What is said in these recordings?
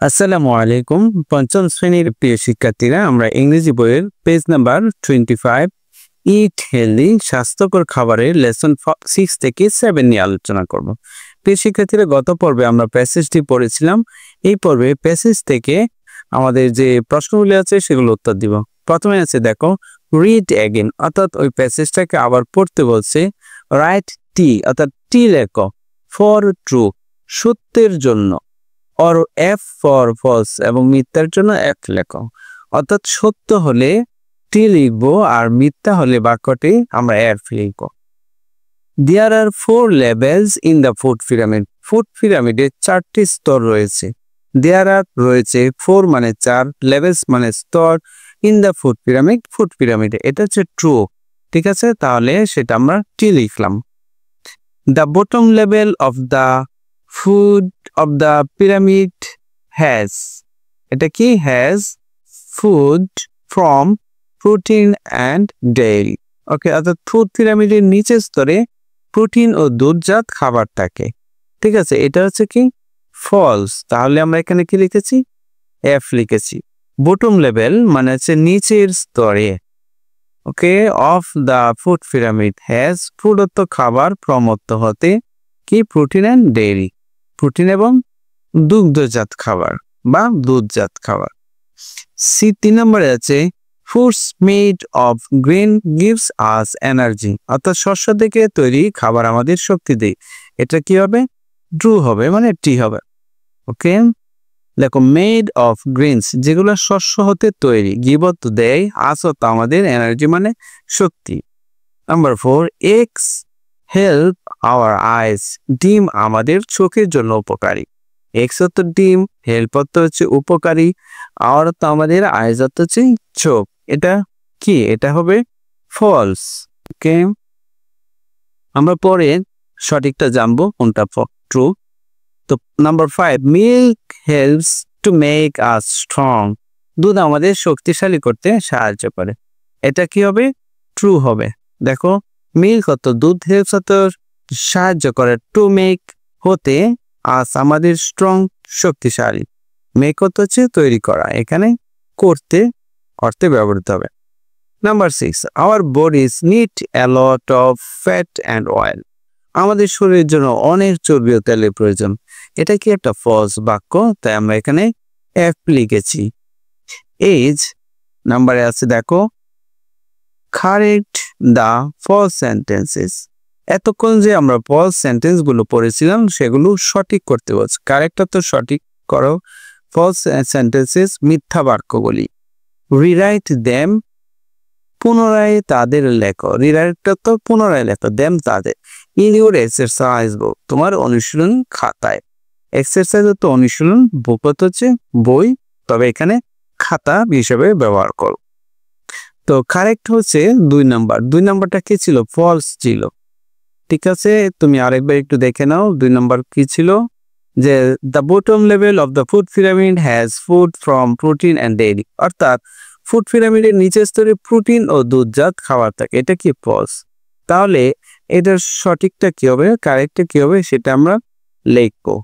আসসালামু আলাইকুম। পঞ্চম শ্রেণীর প্রিয় শিক্ষার্থীরা, আমরা ইংরেজি বইয়ের পেজ নাম্বার 25 ইট হেলদি স্বাস্থ্যকর খাবারের লেসন 6 থেকে 7 নিয়ে আলোচনা করব। প্রিয় শিক্ষার্থীরা, গত পর্বে আমরা প্যাসেজটি পড়েছিলাম। এই পর্বে প্যাসেজ থেকে আমাদের যে প্রশ্নগুলি আছে সেগুলো উত্তর দিব। প্রথমে আছে দেখো, রিড অ্যাগেন, অর্থাৎ ওই প্যাসেজটাকে আবার পড়তে বলছে। রাইট টি, অর্থাৎ টি লেখো। ফর ট্রু, সত্যের জন্য। অর এফ ফর ফলস, এবং মিথ্যার জন্য এফ লেখো। অর্থাৎ সত্য হলে টি লিখবো আর মিথ্যা হলে বাক্যটি আমরা এফ লিখবো। There are 4 levels in the food pyramid. Food পিরামিডে 4টি স্তর রয়েছে। দেয়ার আর রয়েছে 4 মানে 4, লেভেলস মানে স্তর, in the food pyramid, food পিরামিডে। এটা হচ্ছে ট্রু, ঠিক আছে? তাহলে সেটা আমরা টি লিখলাম। The bottom level of the food of the pyramid has, এটা কি? has food from protein and dairy. ওকে, অর্থাৎ ফুড পিরামিডের নিচের স্তরে প্রোটিন ও দুধজাত খাবার থাকে, ঠিক আছে? এটা হচ্ছে কি? ফলস। তাহলে আমরা এখানে কি লিখেছি? এফ লিখেছি। বটম লেভেল মানে হচ্ছে নিচের স্তরে। Okay, of the food pyramid has, food অর্থ খাবার, ফ্রম অর্থ হতে, কি? প্রোটিন অ্যান্ড ডেইরি, প্রোটিন এবং দুগ্ধজাত খাবার বা দুধজাত খাবার। সি 3 নম্বরে আছে, foods made of grain gives us energy, অর্থাৎ শস্য থেকে তৈরি খাবার আমাদের শক্তি দেয়। এটা কি হবে? ট্রু হবে, মানে টি হবে। ওকে, দেখো, মেড অফ গ্রেনস, যেগুলো শস্য হতে তৈরি, গিভ অর্থ দেয়, আস অর্থ আমাদের, এনার্জি মানে শক্তি। Number 4, eggs help our eyes, ডিম আমাদের চোখের জন্য উপকারী। এক্স অর্থ ডিম, হেল্প অর্থ হচ্ছে উপকারী, আওয়ার অর্থ আমাদের, আইস অর্থ হচ্ছে চোখ। এটা কি? এটা হবে ফলস। ওকে, আমরা পরে সঠিকটা জানবো কোনটা ট্রু। তো number 5, milk helps to make us strong, দুধ আমাদের শক্তিশালী করতে সাহায্য করে। এটা কি হবে? ট্রু হবে। দেখো, মিল্ক অর্থ দুধ, হেল্পস অর্থ সাহায্য করে, টু মেক হতে, আস আমাদের, স্ট্রং শক্তিশালী, মেক অর্থ হচ্ছে তৈরি করা, এখানে করতে অর্থে ব্যবহৃত হবে। Number 6, our bodies need a lot of fat and oil, আমাদের শরীরের জন্য অনেক চর্বি ও তেলের প্রয়োজন। এটা কি? একটা ফলস বাক্য, তাই আমরা এখানে এফ লিখেছি। এজ নাম্বারে আছে, দেখো, কারেক্ট দ্য ফলস সেন্টেন্সেস, এতক্ষণ যে আমরা ফলস সেন্টেন্স গুলো পড়েছিলাম সেগুলো সঠিক করতে বলছে। কারেক্ট তো সঠিক করো, ফলস সেন্টেন্সেস মিথ্যা বাক্যগুলি। রিরাইট দেম, পুনরায় তাদের লেখো। রিরাইটটা তো পুনরায় লেখো, দেম তাদের। ইন ইউর এক্সারসাইজ বুক, তোমার অনুশীলন খাতায়। এক্সারসাইজ তো অনুশীলন, বুক হচ্ছে বই, তবে এখানে খাতা হিসেবে ব্যবহার করো। তো কারেক্ট হচ্ছে 2 নাম্বার। 2 নাম্বারটা কি ছিল? ফলস ছিল, ঠিক আছে? তুমি আরেকবার একটু দেখে নাও 2 নাম্বার কি ছিল, যে the bottom level of the food pyramid has food from protein and dairy, অর্থাৎ ফুড পিরামিডের নিচের স্তরে প্রোটিন ও দুধজাত খাবার থাকে। এটা কি? ফলস। তাহলে এটার সঠিকটা কি হবে, কারেক্টটা কি হবে, সেটা আমরা লিখবো,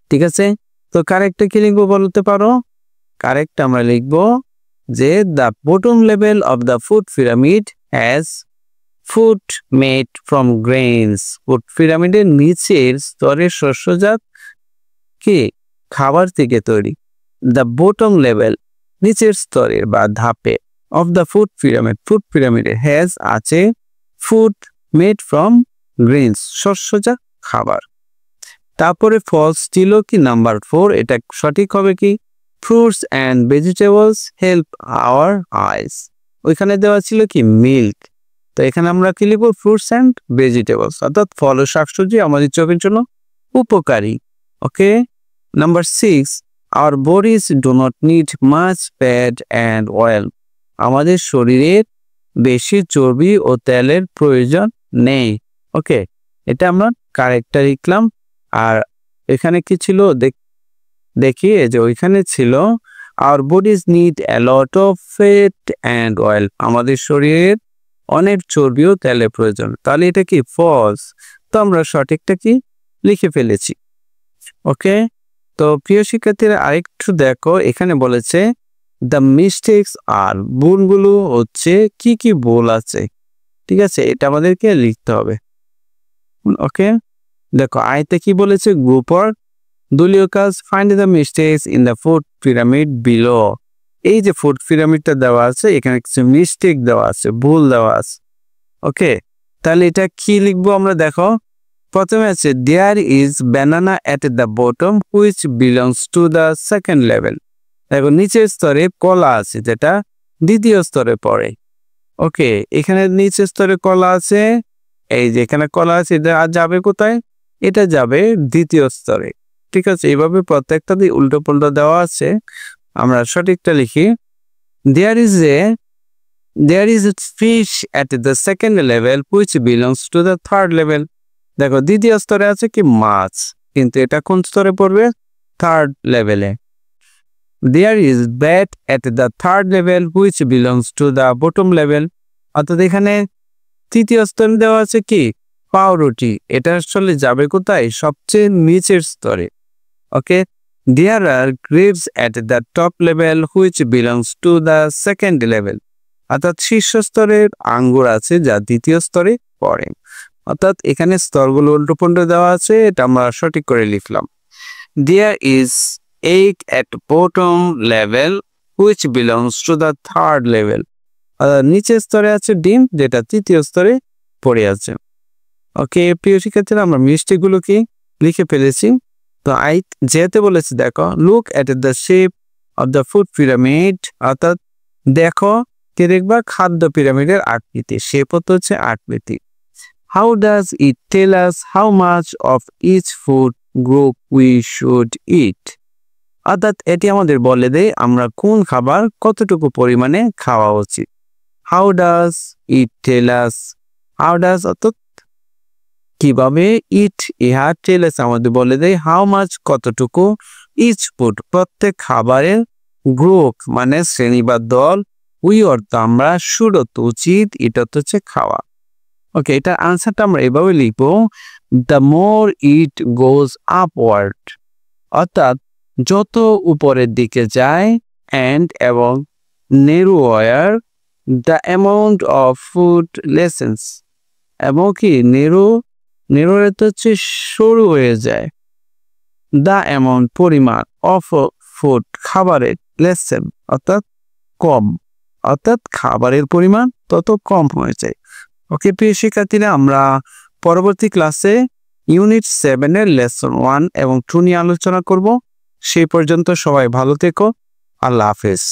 ঠিক আছে? তো কারেক্টটা কি লিখবো বলতে পারো? কারেক্ট আমরা লিখবো যে the bottom level of the food pyramid has food made from grains, food পিরামিডের নিচের স্তরের শস্যজাত কি খাবার থেকে তৈরি। দ্য বটম লেভেল নিচের স্তরের বা ধাপে, of the food pyramid food পিরামিডে, হ্যাজ আছে, ফুড মেড ফ্রম গ্রেইনস শস্যজাত খাবার। তারপরে ফলস ছিল কি? নাম্বার 4, এটা সঠিক হবে কি? Fruits and vegetables help our আইস, ওইখানে দেওয়া ছিল কি? মিল্ক। তো এখানে আমরা কি লিখবো? ফ্রুটস অ্যান্ড ভেজিটেবলস, অর্থাৎ ফল ও শাকসবজি আমাদের চোখের জন্য উপকারী। Okay, number 6, our bodies do not need much fat and oil, আমাদের শরীরের বেশি চর্বি ও তেলের প্রয়োজন নেই। ওকে, এটা আমরা কারেক্টটা লিখলাম। আর এখানে কি ছিল দেখি, যে ওইখানে ছিল our bodies need a lot of fat and oil, আমাদের শরীরের অনেক চর্বি ও তেলের প্রয়োজন। তাহলে এটা কি? ফলস। তো আমরা সঠিকটা কি লিখে ফেলেছি। ওকে, তো প্রিয় শিক্ষার্থীরা আরেকটু দেখো, এখানে বলেছে দ্য মিস্টেকস আর ভুলগুলো হচ্ছে কি কি ভুল আছে, ঠিক আছে, এটা আমাদেরকে লিখতে হবে। ওকে, দেখো আয়তে কি বলেছে, গ্রুপ অর দলীয় কাজ, find the mistakes in the food pyramid below. এই যে ফুড পিরামিডটা দেওয়া আছে, এখানে কিছু মিস্টেক দেওয়া আছে, ভুল দেওয়া আছে। ওকে, তাহলে এটা কি লিখবো আমরা, দেখো প্রথমে আছে there is banana at the bottom which belongs to the second level. দেখো নিচের স্তরে কলা আছে, যেটা দ্বিতীয় স্তরে পড়ে। ওকে, এখানে নিচের স্তরে কলা আছে, এই যে এখানে কলা আছে, এটা যাবে কোথায়, এটা যাবে দ্বিতীয় স্তরে। ঠিক আছে, এইভাবে প্রত্যেকটা দিয়ে উল্টো পাল্টা দেওয়া আছে, আমরা সঠিকটা লিখি। There is a fish at the second level which belongs to the third level. দেখো দ্বিতীয় স্তরে আছে কি মাছ, কিন্তু এটা কোন স্তরে পড়বে, থার্ড লেভেলে। There is bat at the third level which belongs to the bottom level. অর্থাৎ এখানে তৃতীয় স্তরে দেওয়া আছে কি পাউরুটি, এটা আসলে যাবে কোথায়, সবচেয়ে নিচের স্তরে। Okay, there are grapes at the top level which belongs to the second level. অর্থাৎ শীর্ষ স্তরের আঙ্গুর আছে, যা দ্বিতীয় স্তরে পড়ে। অর্থাৎ এখানে স্তরগুলো উল্টোপুল্টো দেওয়া আছে, এটা আমরা সঠিক করে লিখলাম। There is egg at bottom level which belongs to the third level. নিচের স্তরে আছে ডিম, যেটা তৃতীয় স্তরে পড়ে আছে। ওকে প্রিয় শিক্ষার্থীরা, আমরা মিষ্টিগুলো কি লিখে ফেলেছি। তো যেতে বলেছি, দেখো look at the shape of the food pyramid. অর্থাৎ দেখো কি দেখবা, খাদ্য পিরামিডের আকৃতি, শেপ হচ্ছে আকৃতি। How does it tell us how much of each food group we should eat. অর্থাৎ এটি আমাদের বলে দেয় আমরা কোন খাবার কতটুকু পরিমাণে খাওয়া উচিত। How does it tell us, how does অর্থাৎ কিভাবে, ইট ইহা, টেল আস আমাদের বলে দেয় হাউ মাচ কতটুকু, ইচ ফুড প্রত্যেক খাবারের, গ্রুপ মানে শ্রেণী বা দল, উই অর্থ আমরা, শুড অর্থ উচিত, ইট অর্থ হচ্ছে খাওয়া। ওকে, এটার আনসারটা আমরা এভাবে লিখবো, the more it goes upward. অর্থাৎ যত উপরের দিকে যায়, অ্যান্ড এবং narrower the amount of food lessens, এবং কি নেরো হচ্ছে সরু হয়ে যায়, দ্য অ্যামাউন্ট পরিমাণ, অফ ফুড খাবারের, লেসেন অর্থাৎ কম, অর্থাৎ খাবারের পরিমাণ তত কম হয়ে যায়। ওকে প্রিয় শিক্ষার্থীরা, আমরা পরবর্তী ক্লাসে ইউনিট 7 লেসন 1 এবং 2 নিয়ে আলোচনা করব। সেই পর্যন্ত সবাই ভালো থেকো, আল্লাহ হাফেজ।